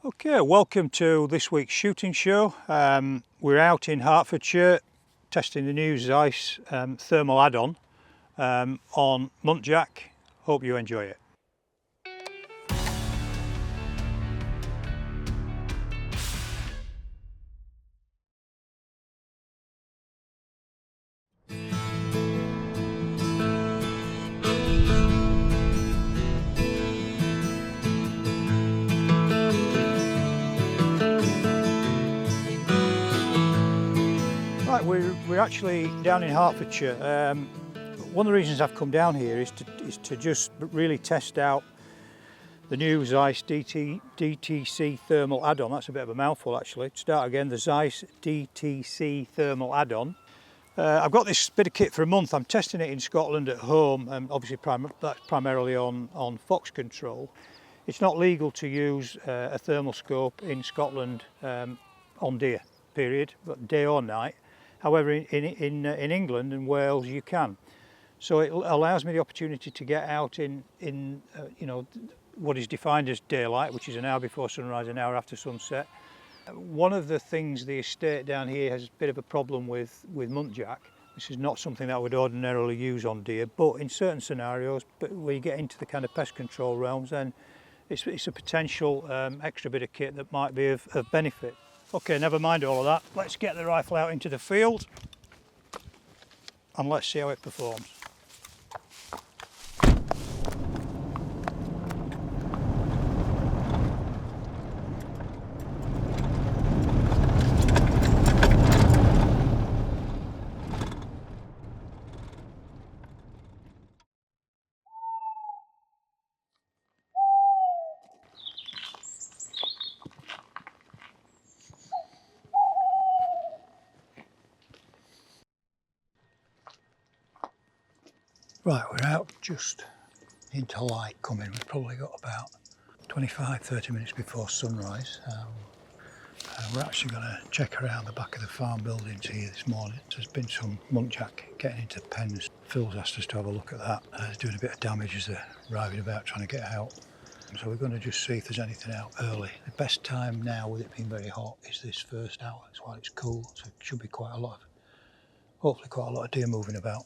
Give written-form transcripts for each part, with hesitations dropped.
Okay, welcome to this week's shooting show. We're out in Hertfordshire testing the new ZEISS thermal add-on on Muntjac. Hope you enjoy it. Right, we're actually down in Hertfordshire. One of the reasons I've come down here is to just really test out the new ZEISS DTC thermal add-on. That's a bit of a mouthful actually. To start again, the ZEISS DTC thermal add-on. I've got this bit of kit for a month. I'm testing it in Scotland at home, and obviously that's primarily on fox control. It's not legal to use a thermal scope in Scotland on deer, period, but day or night. However, in England and Wales you can. So it allows me the opportunity to get out in you know, what is defined as daylight, which is an hour before sunrise, an hour after sunset. One of the things the estate down here has a bit of a problem with Muntjac. This is not something that I would ordinarily use on deer, but in certain scenarios, but where you get into the kind of pest control realms, then it's a potential extra bit of kit that might be of benefit. Okay, never mind all of that. Let's get the rifle out into the field and let's see how it performs. Right, we're out just into light coming. We've probably got about 25-30 minutes before sunrise. We're actually going to check around the back of the farm buildings here this morning. There's been some muntjac getting into pens. Phil's asked us to have a look at that. It's doing a bit of damage as they're arriving about trying to get out. So we're going to just see if there's anything out early. The best time now, with it being very hot, is this first hour. It's while it's cool, so it should be hopefully quite a lot of deer moving about.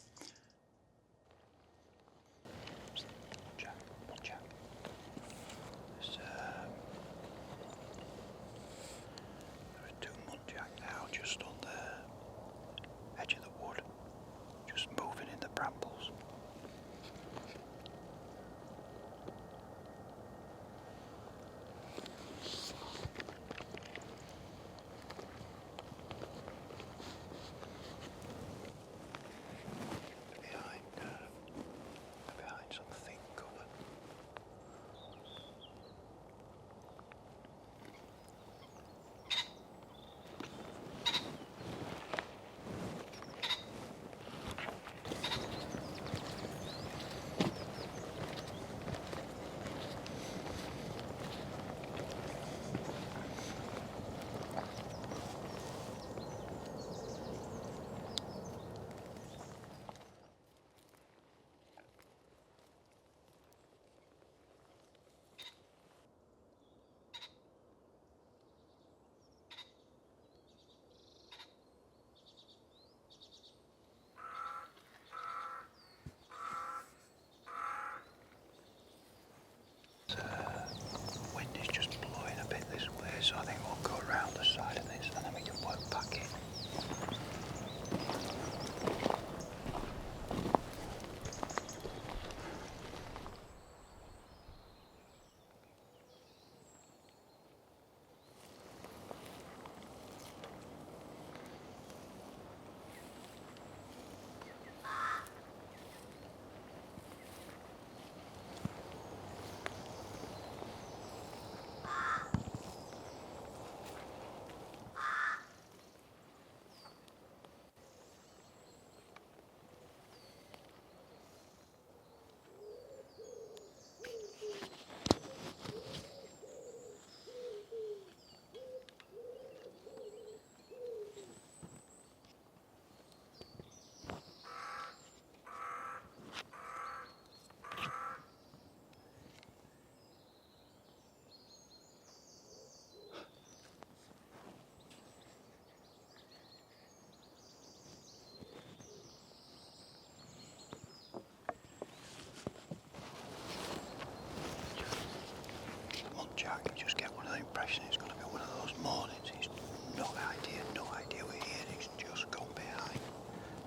impression it's going to be one of those mornings. It's no idea we're here. It's just gone behind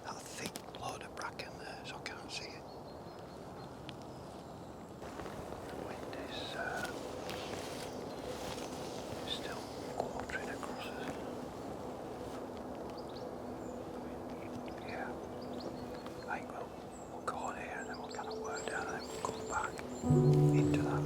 that thick load of bracken there, so I can't see it. The wind is still quartering across us. Yeah, I think we'll go on here and then we'll kind of work down and then we'll come back into that.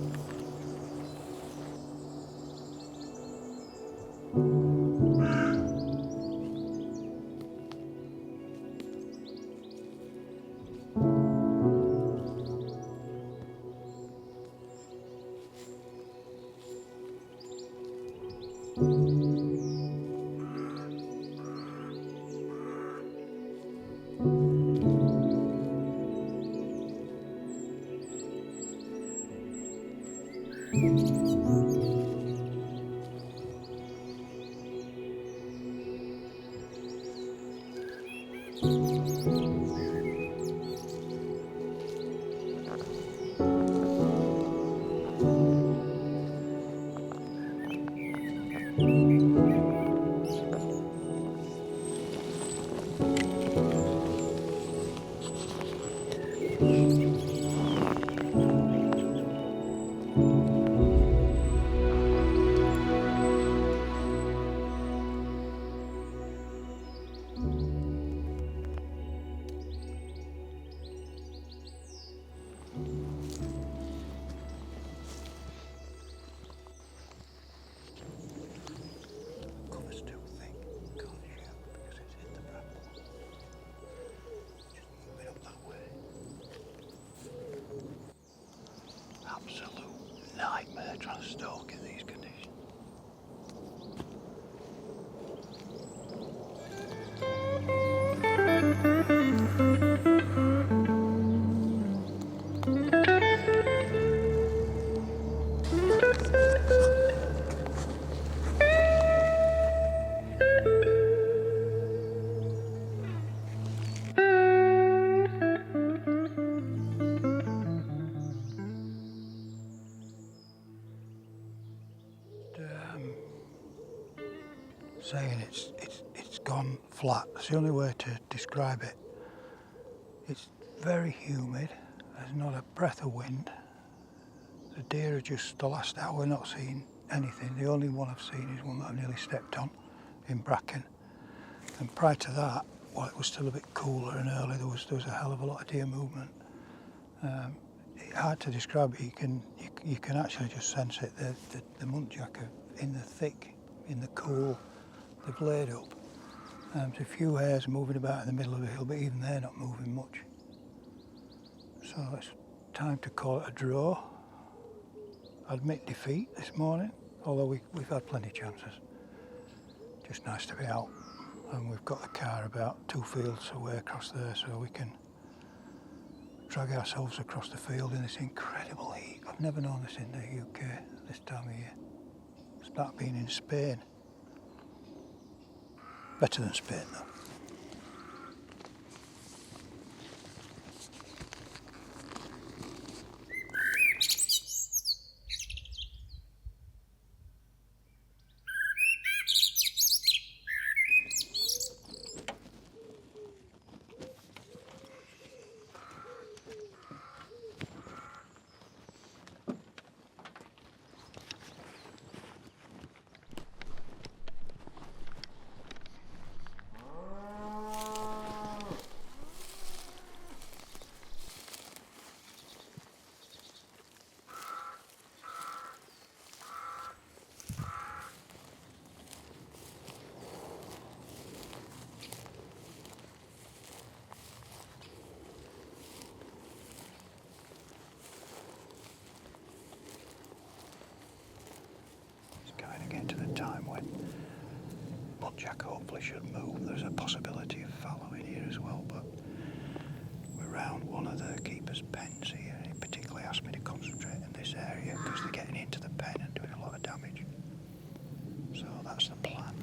Nightmare trying to stalk in these conditions. Saying it's gone flat. That's the only way to describe it. It's very humid. There's not a breath of wind. The deer are just the last hour not seeing anything. The only one I've seen is one that I nearly stepped on in bracken. And prior to that, while it was still a bit cooler and early, there was a hell of a lot of deer movement. It's hard to describe it. You can actually just sense it. The muntjac are in the thick, in the cool. They've laid up. There's a few hares moving about in the middle of the hill, but even they're not moving much. So it's time to call it a draw. Admit defeat this morning, although we've had plenty of chances. Just nice to be out. And we've got the car about 2 fields away across there, so we can drag ourselves across the field in this incredible heat. I've never known this in the UK this time of year. It's like being in Spain. Better than Spain though. Getting to the time when Muntjac hopefully should move. There's a possibility of fallow in here as well, but we're round one of the keeper's pens here. He particularly asked me to concentrate in this area because they're getting into the pen and doing a lot of damage. So that's the plan.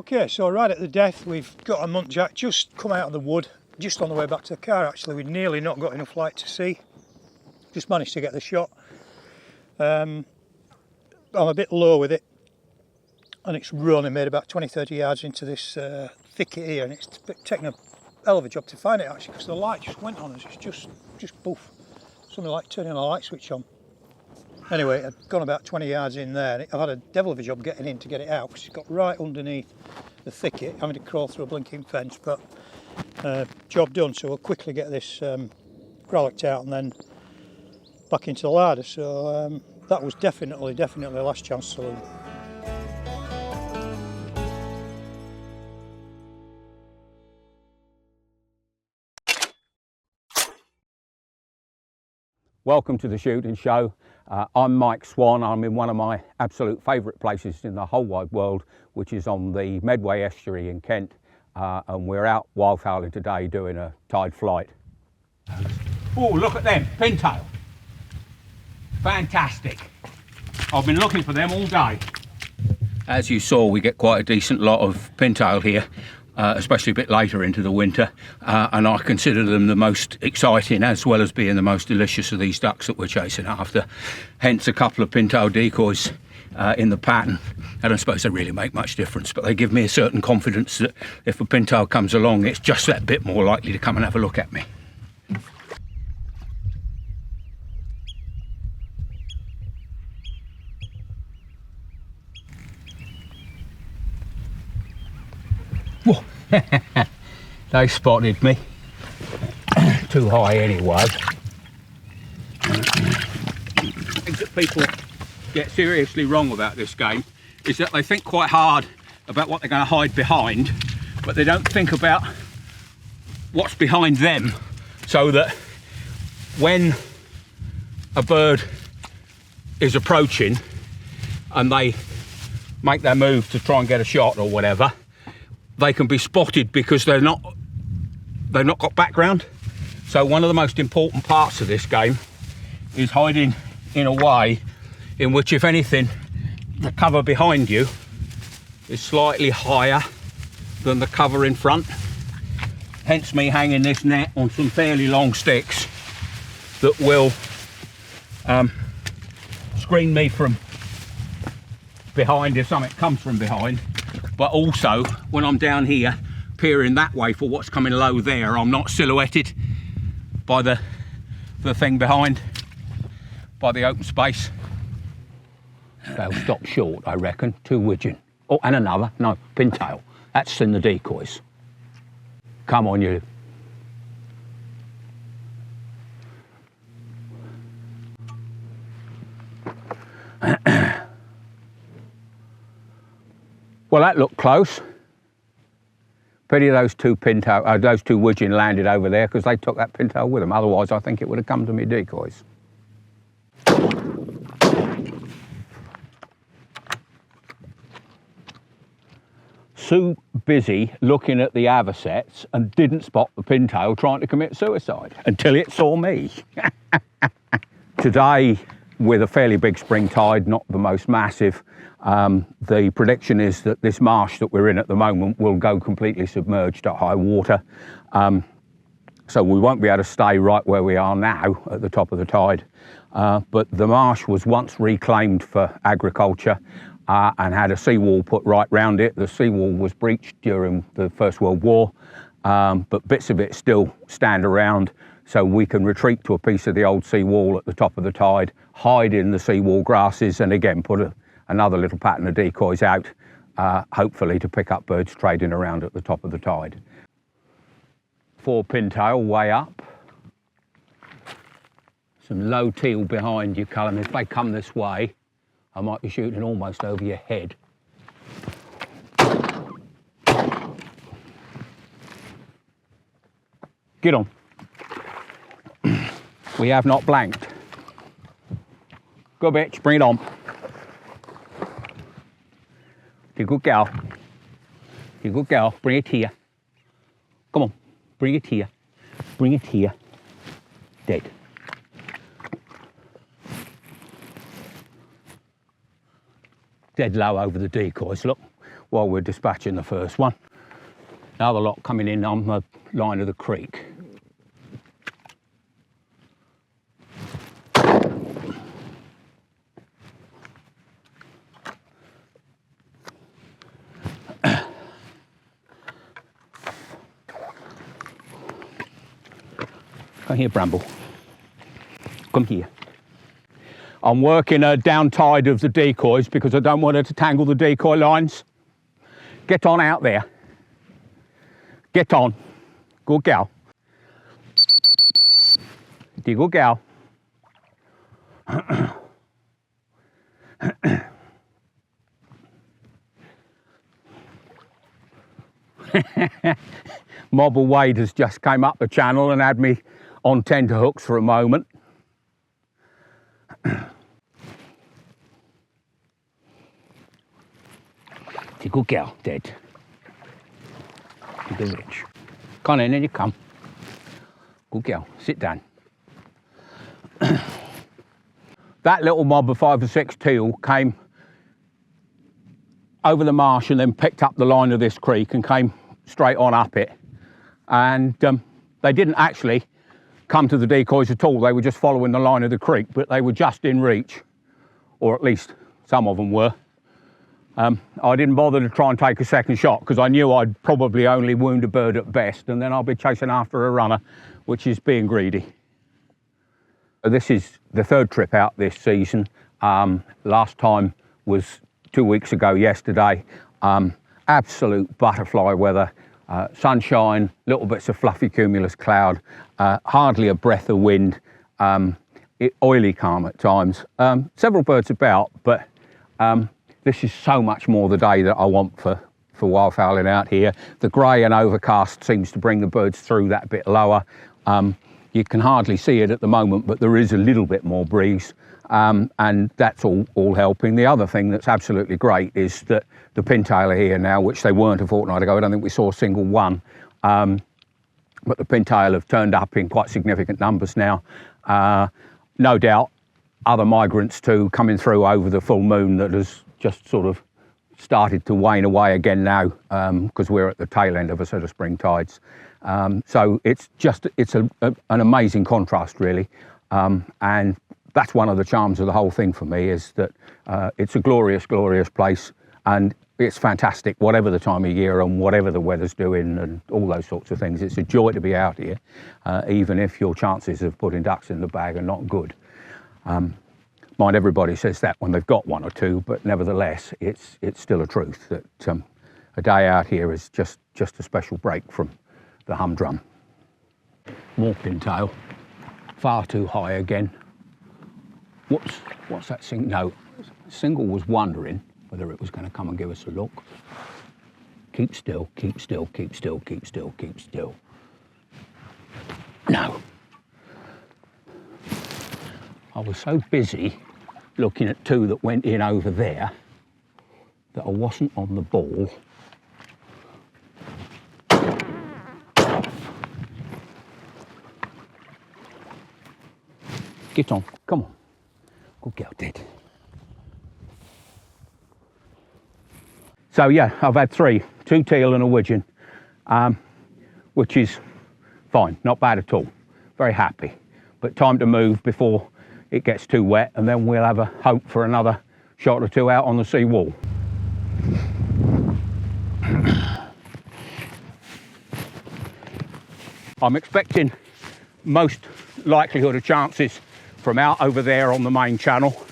Okay, so right at the death, we've got a muntjac just come out of the wood, just on the way back to the car actually. We'd nearly not got enough light to see. Just managed to get the shot. I'm a bit low with it, and it's run and made about 20-30 yards into this thicket here, and it's taken a hell of a job to find it actually, because the light just went on us. It's just poof, something like turning a light switch on. Anyway, I'd gone about 20 yards in there, and I've had a devil of a job getting in to get it out, because it's got right underneath the thicket, having to crawl through a blinking fence, but job done. So we'll quickly get this growled out and then back into the larder. So that was definitely a last chance saloon. Welcome to the shooting show. I'm Mike Swan. I'm in one of my absolute favourite places in the whole wide world, which is on the Medway estuary in Kent, and we're out wildfowling today doing a tide flight. Oh, look at them, pintail. Fantastic. I've been looking for them all day. As you saw, we get quite a decent lot of pintail here, especially a bit later into the winter, and I consider them the most exciting as well as being the most delicious of these ducks that we're chasing after. Hence a couple of pintail decoys in the pattern. I don't suppose they really make much difference, but they give me a certain confidence that if a pintail comes along, it's just that bit more likely to come and have a look at me. Whoa. They spotted me. Too high anyway. Things that people get seriously wrong about this game is that they think quite hard about what they're going to hide behind, but they don't think about what's behind them, so that when a bird is approaching and they make their move to try and get a shot or whatever, they can be spotted because they've not got background. So one of the most important parts of this game is hiding in a way in which, if anything, the cover behind you is slightly higher than the cover in front. Hence me hanging this net on some fairly long sticks that will screen me from behind if something comes from behind. But also, when I'm down here, peering that way for what's coming low there, I'm not silhouetted by the thing behind, by the open space. They'll stop short, I reckon. 2 widgeon. Oh, and another. No, pintail. That's in the decoys. Come on, you. Well, that looked close. Pity those 2 pintail, those 2 widgeon landed over there, because they took that pintail with them. Otherwise, I think it would have come to me decoys. So busy looking at the avocets and didn't spot the pintail trying to commit suicide until it saw me. Today, with a fairly big spring tide, not the most massive, the prediction is that this marsh that we're in at the moment will go completely submerged at high water. So we won't be able to stay right where we are now at the top of the tide. But the marsh was once reclaimed for agriculture and had a seawall put right round it. The seawall was breached during the First World War, but bits of it still stand around. So we can retreat to a piece of the old seawall at the top of the tide, hide in the seawall grasses, and again put another little pattern of decoys out, hopefully to pick up birds trading around at the top of the tide. 4 pintail way up. Some low teal behind you, Callum. If they come this way, I might be shooting almost over your head. Get on. We have not blanked. Go bitch, bring it on. You're a good gal. You're a good gal, bring it here. Come on, bring it here. Bring it here. Dead. Dead low over the decoys, look. while we're dispatching the first one. Another lot coming in on the line of the creek. Come here, Bramble. Come here. I'm working a down tide of the decoys because I don't want her to tangle the decoy lines. Get on out there. Get on. Good gal. Good gal. Mobble waders just came up the channel and had me on tenterhooks for a moment. It's a good girl, Dead. Good rich. Come on in, you come. Good girl, sit down. That little mob of 5 or 6 teal came over the marsh and then picked up the line of this creek and came straight on up it. And they didn't actually come to the decoys at all. They were just following the line of the creek, but they were just in reach, or at least some of them were. I didn't bother to try and take a second shot because I knew I'd probably only wound a bird at best, and then I'll be chasing after a runner, which is being greedy. This is the 3rd trip out this season. Last time was 2 weeks ago yesterday. Absolute butterfly weather, sunshine, little bits of fluffy cumulus cloud, hardly a breath of wind, oily calm at times. Several birds about, but this is so much more the day that I want for wildfowling out here. The grey and overcast seems to bring the birds through that bit lower. You can hardly see it at the moment, but there is a little bit more breeze, and that's all helping. The other thing that's absolutely great is that the pintail are here now, which they weren't a fortnight ago. I don't think we saw a single one, but the pintail have turned up in quite significant numbers now. No doubt other migrants too coming through over the full moon that has just sort of started to wane away again now, because we're at the tail end of a set of spring tides. So it's an amazing contrast really, and that's one of the charms of the whole thing for me, is that it's a glorious, glorious place, and it's fantastic whatever the time of year and whatever the weather's doing and all those sorts of things. It's a joy to be out here, even if your chances of putting ducks in the bag are not good. Mind, everybody says that when they've got 1 or 2, but nevertheless, it's still a truth that a day out here is just a special break from the humdrum. More pintail, far too high again. What's that thing? No, single was wondering whether it was going to come and give us a look. Keep still, keep still, keep still, keep still, keep still. No. I was so busy looking at 2 that went in over there that I wasn't on the ball. Get on, come on. Good girl, Dead. So yeah, I've had 3, 2 teal and a widgeon, which is fine, not bad at all. Very happy, but time to move before it gets too wet, and then we'll have a hope for another shot or 2 out on the sea wall. I'm expecting most likelihood of chances from out over there on the main channel,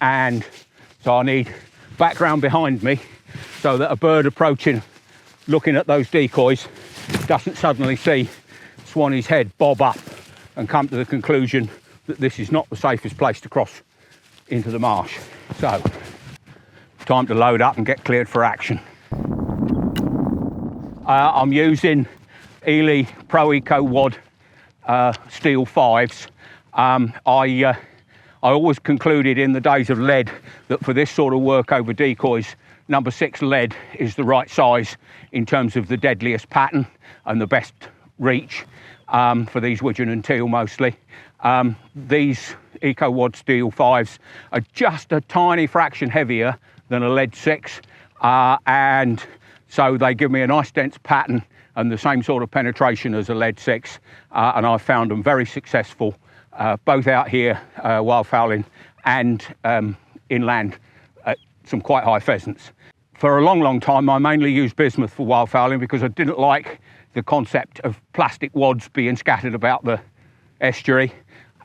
and so I need background behind me so that a bird approaching, looking at those decoys, doesn't suddenly see Swanee's head bob up and come to the conclusion that this is not the safest place to cross into the marsh. So, time to load up and get cleared for action. I'm using Ely Pro Eco Wad steel 5s. I always concluded in the days of lead that for this sort of work over decoys, number 6 lead is the right size in terms of the deadliest pattern and the best reach for these widgeon and teal mostly. These Eco Wad steel 5s are just a tiny fraction heavier than a lead 6, and so they give me a nice dense pattern and the same sort of penetration as a lead 6, and I've found them very successful, both out here wildfowling and inland at some quite high pheasants. For a long time I mainly used bismuth for wildfowling because I didn't like the concept of plastic wads being scattered about the estuary,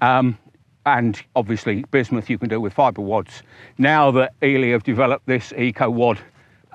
and obviously bismuth you can do with fibre wads. Now that Ely have developed this eco wad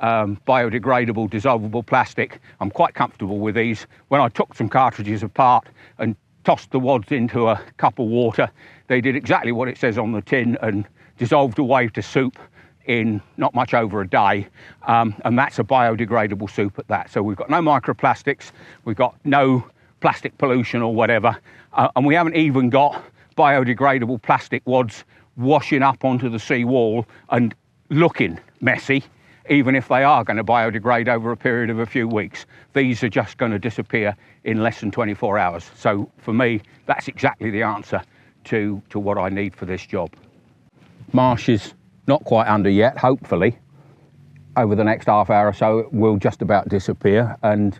biodegradable dissolvable plastic, I'm quite comfortable with these. When I took some cartridges apart and tossed the wads into a cup of water, they did exactly what it says on the tin and dissolved away to soup in not much over a day, and that's a biodegradable soup at that. So we've got no microplastics, we've got no plastic pollution or whatever, and we haven't even got biodegradable plastic wads washing up onto the sea wall and looking messy, even if they are going to biodegrade over a period of a few weeks. These are just going to disappear in less than 24 hours. So for me, that's exactly the answer to what I need for this job. Marsh is not quite under yet. Hopefully, over the next half hour or so, it will just about disappear, and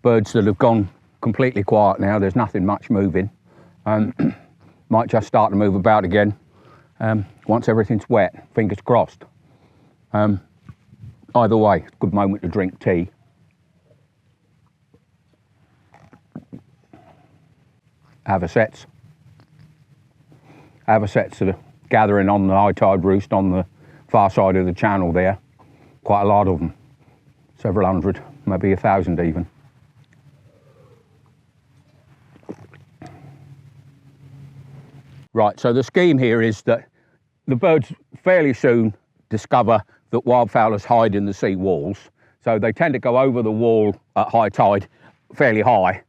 birds that have gone completely quiet now, there's nothing much moving, might just start to move about again once everything's wet, fingers crossed. Either way, good moment to drink tea. Avocets that are gathering on the high tide roost on the far side of the channel there. Quite a lot of them, several hundred, maybe 1,000 even. Right, so the scheme here is that the birds fairly soon discover that wildfowlers hide in the sea walls. So they tend to go over the wall at high tide fairly high.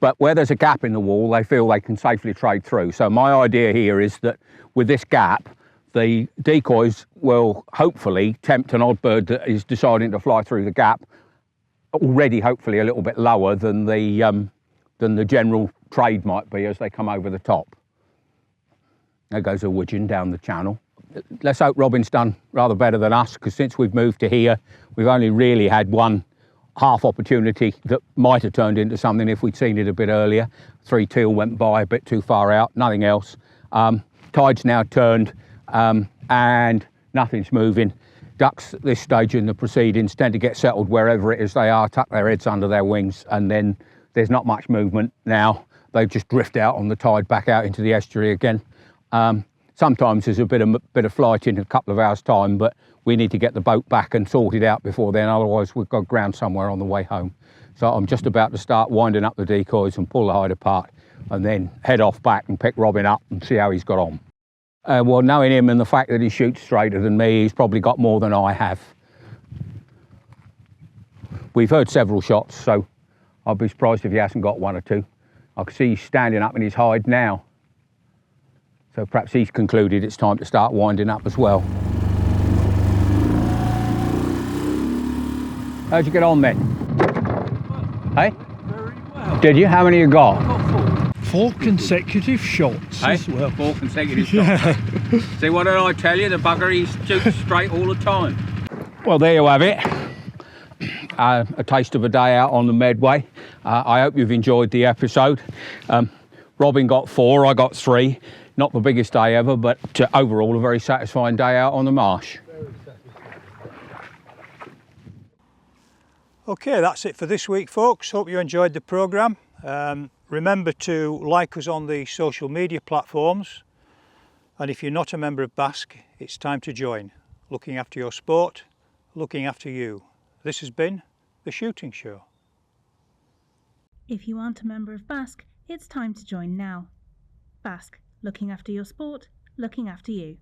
But where there's a gap in the wall, they feel they can safely trade through. So my idea here is that with this gap, the decoys will hopefully tempt an odd bird that is deciding to fly through the gap, already hopefully a little bit lower than the general trade might be as they come over the top. There goes a widgeon down the channel. Let's hope Robin's done rather better than us, because since we've moved to here, we've only really had one half opportunity that might have turned into something if we'd seen it a bit earlier. 3 teal went by a bit too far out, nothing else. Tide's now turned and nothing's moving. Ducks at this stage in the proceedings tend to get settled wherever it is they are, tuck their heads under their wings, and then there's not much movement now. They just drift out on the tide back out into the estuary again. Sometimes there's a bit of flight in a couple of hours' time, but we need to get the boat back and sort it out before then, otherwise we've got ground somewhere on the way home. So I'm just about to start winding up the decoys and pull the hide apart, and then head off back and pick Robin up and see how he's got on. Well, knowing him and the fact that he shoots straighter than me, he's probably got more than I have. We've heard several shots, so I'll be surprised if he hasn't got 1 or 2. I can see he's standing up in his hide now. So perhaps he's concluded it's time to start winding up as well. How'd you get on then? Hey? Very well. Did you? How many you got? I got 4 consecutive shots Hey? as well. 4 consecutive shots. See, what did I tell you? The bugger, he shoots straight all the time. Well, there you have it. A taste of a day out on the Medway. I hope you've enjoyed the episode. Robin got 4, I got 3. Not the biggest day ever, but overall a very satisfying day out on the marsh. Okay, that's it for this week, folks. Hope you enjoyed the programme. Remember to like us on the social media platforms, and if you're not a member of BASC, it's time to join. Looking after your sport, looking after you. This has been The Shooting Show. If you aren't a member of BASC, it's time to join now. BASC, looking after your sport, looking after you.